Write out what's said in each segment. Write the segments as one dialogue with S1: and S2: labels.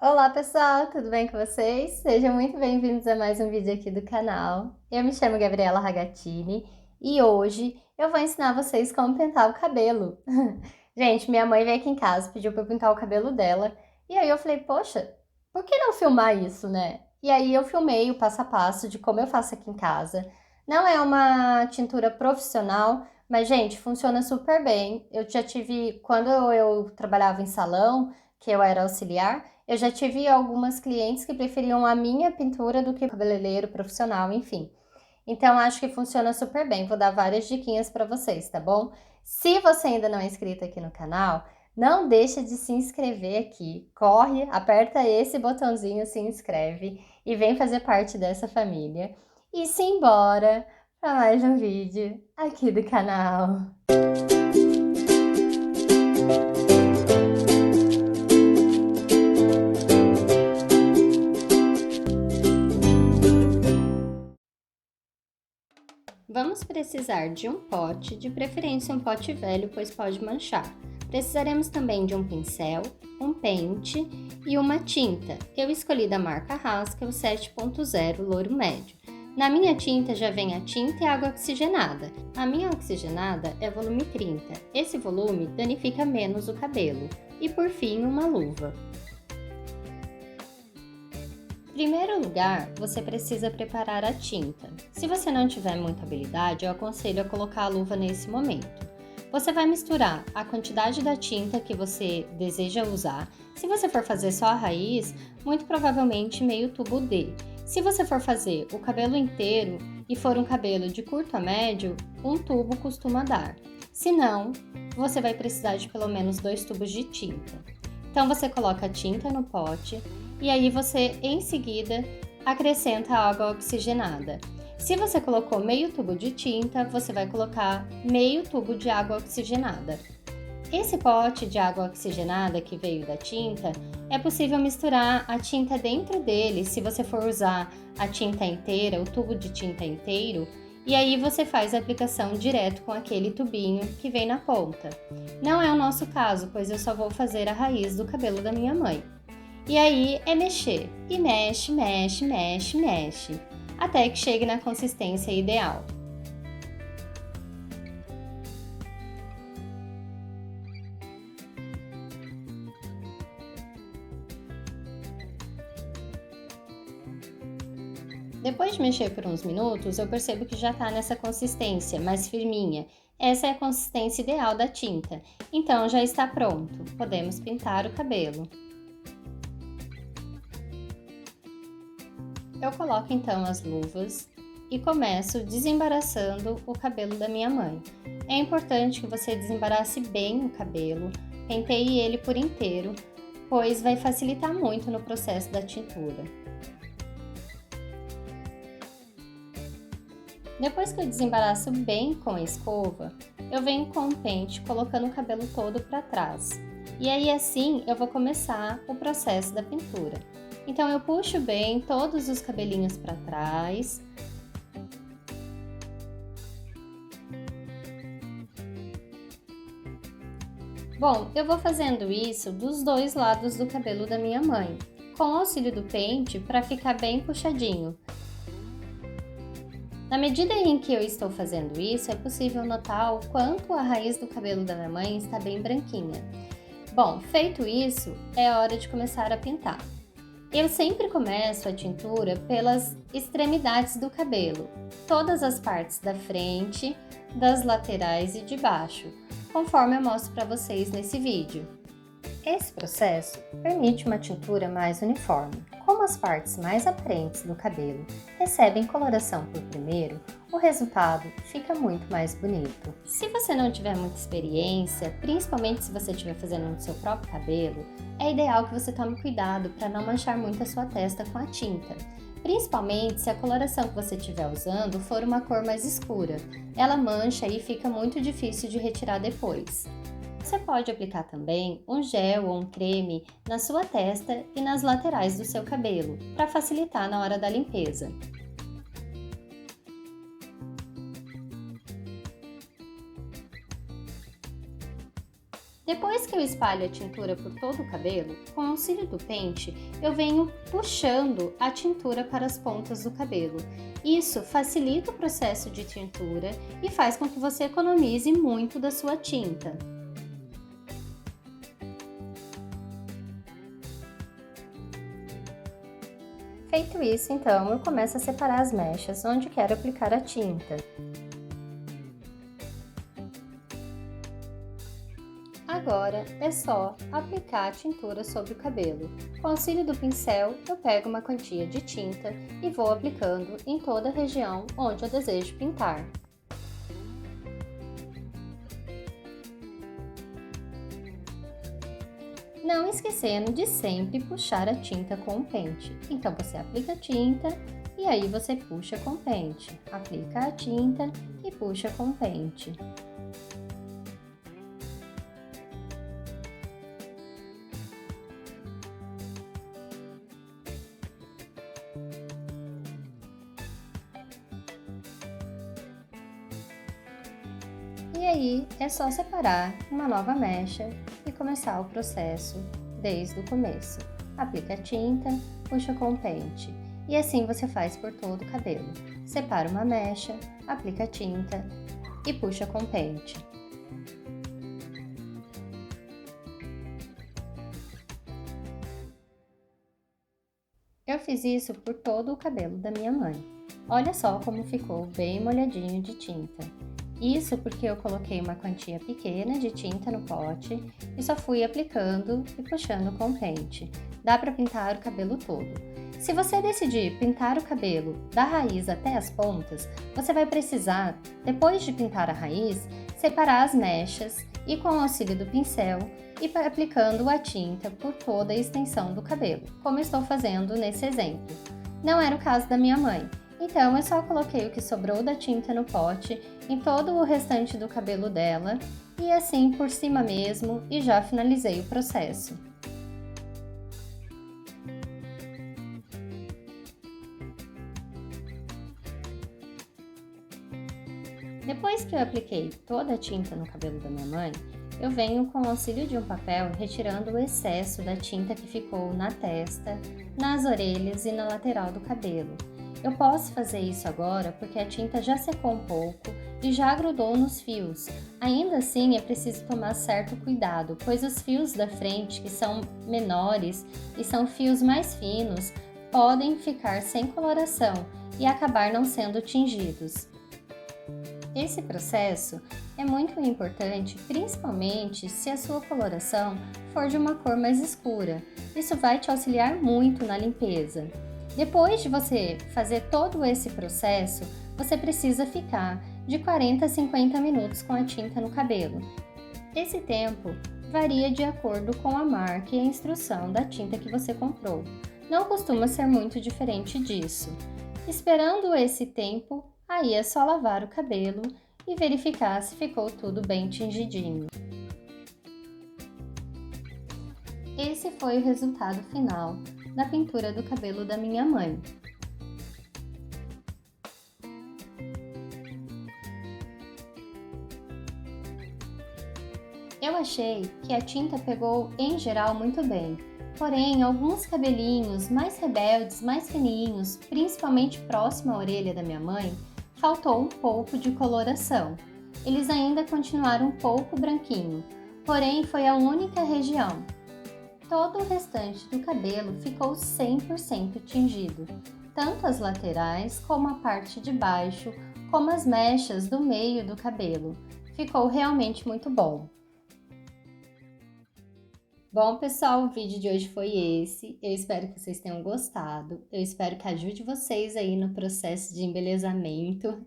S1: Olá pessoal, tudo bem com vocês? Sejam muito bem-vindos a mais um vídeo aqui do canal. Eu me chamo Gabriela Ragatini e hoje eu vou ensinar vocês como pintar o cabelo. Gente, minha mãe veio aqui em casa, pediu para eu pintar o cabelo dela e aí eu falei, poxa, por que não filmar isso, né? E aí eu filmei o passo a passo de como eu faço aqui em casa. Não é uma tintura profissional, mas gente, funciona super bem. Eu já tive, quando eu trabalhava em salão, que eu era auxiliar, eu já tive algumas clientes que preferiam a minha pintura do que o cabeleireiro profissional, enfim. Então, acho que funciona super bem. Vou dar várias diquinhas para vocês, tá bom? Se você ainda não é inscrito aqui no canal, não deixa de se inscrever aqui. Corre, aperta esse botãozinho, se inscreve e vem fazer parte dessa família. E simbora para mais um vídeo aqui do canal. Vamos precisar de um pote, de preferência um pote velho, pois pode manchar. Precisaremos também de um pincel, um pente e uma tinta. Eu escolhi da marca Haskell 7.0 Louro Médio. Na minha tinta já vem a tinta e a água oxigenada. A minha oxigenada é volume 30. Esse volume danifica menos o cabelo. E por fim, uma luva. Em primeiro lugar, você precisa preparar a tinta. Se você não tiver muita habilidade, eu aconselho a colocar a luva nesse momento. Você vai misturar a quantidade da tinta que você deseja usar. Se você for fazer só a raiz, muito provavelmente meio tubo D. Se você for fazer o cabelo inteiro e for um cabelo de curto a médio, um tubo costuma dar. Se não, você vai precisar de pelo menos 2 tubos de tinta. Então você coloca a tinta no pote e aí você, em seguida, acrescenta a água oxigenada. Se você colocou meio tubo de tinta, você vai colocar meio tubo de água oxigenada. Esse pote de água oxigenada que veio da tinta, é possível misturar a tinta dentro dele se você for usar a tinta inteira, o tubo de tinta inteiro, e aí você faz a aplicação direto com aquele tubinho que vem na ponta. Não é o nosso caso, pois eu só vou fazer a raiz do cabelo da minha mãe. E aí é mexer, e mexe, mexe, mexe, mexe, até que chegue na consistência ideal. Depois de mexer por uns minutos, eu percebo que já está nessa consistência, mais firminha. Essa é a consistência ideal da tinta, então já está pronto, podemos pintar o cabelo. Eu coloco então as luvas e começo desembaraçando o cabelo da minha mãe. É importante que você desembarace bem o cabelo, penteie ele por inteiro, pois vai facilitar muito no processo da tintura. Depois que eu desembaraço bem com a escova, eu venho com o pente colocando o cabelo todo para trás. E aí assim eu vou começar o processo da pintura. Então eu puxo bem todos os cabelinhos para trás. Bom, eu vou fazendo isso dos dois lados do cabelo da minha mãe, com o auxílio do pente para ficar bem puxadinho. Na medida em que eu estou fazendo isso, é possível notar o quanto a raiz do cabelo da minha mãe está bem branquinha. Bom, feito isso, é hora de começar a pintar. Eu sempre começo a tintura pelas extremidades do cabelo, todas as partes da frente, das laterais e de baixo, conforme eu mostro para vocês nesse vídeo. Esse processo permite uma tintura mais uniforme. Como as partes mais aparentes do cabelo recebem coloração por primeiro, o resultado fica muito mais bonito. Se você não tiver muita experiência, principalmente se você estiver fazendo no seu próprio cabelo, é ideal que você tome cuidado para não manchar muito a sua testa com a tinta. Principalmente se a coloração que você estiver usando for uma cor mais escura. Ela mancha e fica muito difícil de retirar depois. Você pode aplicar também um gel ou um creme na sua testa e nas laterais do seu cabelo, para facilitar na hora da limpeza. Depois que eu espalho a tintura por todo o cabelo, com o auxílio do pente, eu venho puxando a tintura para as pontas do cabelo. Isso facilita o processo de tintura e faz com que você economize muito da sua tinta. Feito isso, então, eu começo a separar as mechas onde quero aplicar a tinta. Agora é só aplicar a tintura sobre o cabelo. Com o auxílio do pincel, eu pego uma quantia de tinta e vou aplicando em toda a região onde eu desejo pintar. Não esquecendo de sempre puxar a tinta com o pente. Então você aplica a tinta e aí você puxa com o pente. Aplica a tinta e puxa com o pente. E aí é só separar uma nova mecha e começar o processo desde o começo. Aplica a tinta, puxa com o pente e assim você faz por todo o cabelo. Separa uma mecha, aplica a tinta e puxa com o pente. Eu fiz isso por todo o cabelo da minha mãe. Olha só como ficou bem molhadinho de tinta. Isso porque eu coloquei uma quantia pequena de tinta no pote e só fui aplicando e puxando com o pente. Dá para pintar o cabelo todo. Se você decidir pintar o cabelo da raiz até as pontas, você vai precisar, depois de pintar a raiz, separar as mechas e com o auxílio do pincel ir aplicando a tinta por toda a extensão do cabelo, como estou fazendo nesse exemplo. Não era o caso da minha mãe. Então, eu só coloquei o que sobrou da tinta no pote em todo o restante do cabelo dela e assim por cima mesmo e já finalizei o processo. Depois que eu apliquei toda a tinta no cabelo da minha mãe, eu venho com o auxílio de um papel retirando o excesso da tinta que ficou na testa, nas orelhas e na lateral do cabelo. Eu posso fazer isso agora porque a tinta já secou um pouco e já grudou nos fios. Ainda assim, é preciso tomar certo cuidado, pois os fios da frente, que são menores e são fios mais finos, podem ficar sem coloração e acabar não sendo tingidos. Esse processo é muito importante, principalmente se a sua coloração for de uma cor mais escura. Isso vai te auxiliar muito na limpeza. Depois de você fazer todo esse processo, você precisa ficar de 40 a 50 minutos com a tinta no cabelo. Esse tempo varia de acordo com a marca e a instrução da tinta que você comprou. Não costuma ser muito diferente disso. Esperando esse tempo, aí é só lavar o cabelo e verificar se ficou tudo bem tingidinho. Esse foi o resultado final da pintura do cabelo da minha mãe. Eu achei que a tinta pegou em geral muito bem, porém alguns cabelinhos mais rebeldes, mais fininhos, principalmente próximo à orelha da minha mãe, faltou um pouco de coloração. Eles ainda continuaram um pouco branquinho, porém foi a única região. Todo o restante do cabelo ficou 100% tingido, tanto as laterais como a parte de baixo, como as mechas do meio do cabelo. Ficou realmente muito bom. Bom, pessoal, o vídeo de hoje foi esse. Eu espero que vocês tenham gostado. Eu espero que ajude vocês aí no processo de embelezamento.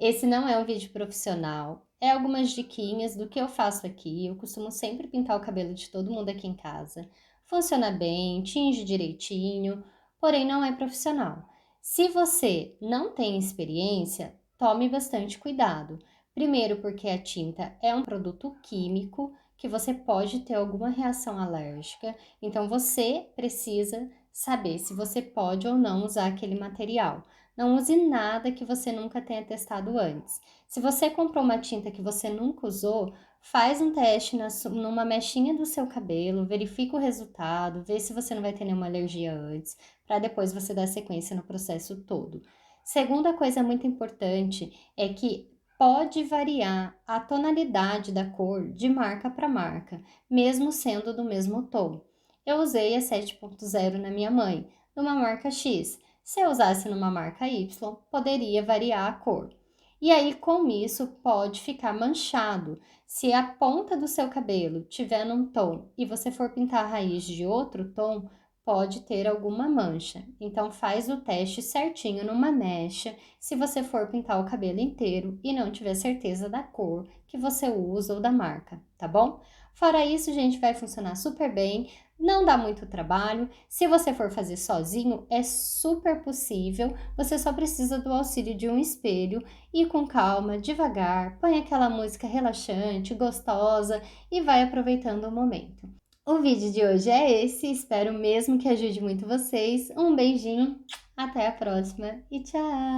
S1: Esse não é um vídeo profissional. É algumas diquinhas do que eu faço aqui. Eu costumo sempre pintar o cabelo de todo mundo aqui em casa. Funciona bem, tinge direitinho, porém não é profissional. Se você não tem experiência, tome bastante cuidado. Primeiro, porque a tinta é um produto químico que você pode ter alguma reação alérgica, então você precisa saber se você pode ou não usar aquele material. Não use nada que você nunca tenha testado antes. Se você comprou uma tinta que você nunca usou, faz um teste numa mechinha do seu cabelo, verifica o resultado, vê se você não vai ter nenhuma alergia antes, para depois você dar sequência no processo todo. Segunda coisa muito importante é que pode variar a tonalidade da cor de marca para marca, mesmo sendo do mesmo tom. Eu usei a 7.0 na minha mãe, numa marca X. Se eu usasse numa marca Y, poderia variar a cor. E aí, com isso, pode ficar manchado. Se a ponta do seu cabelo tiver num tom e você for pintar a raiz de outro tom, pode ter alguma mancha. Então, faz o teste certinho numa mecha, se você for pintar o cabelo inteiro e não tiver certeza da cor que você usa ou da marca, tá bom? Fora isso, gente, vai funcionar super bem, não dá muito trabalho. Se você for fazer sozinho, é super possível, você só precisa do auxílio de um espelho e com calma, devagar, põe aquela música relaxante, gostosa e vai aproveitando o momento. O vídeo de hoje é esse, espero mesmo que ajude muito vocês. Um beijinho, até a próxima e tchau!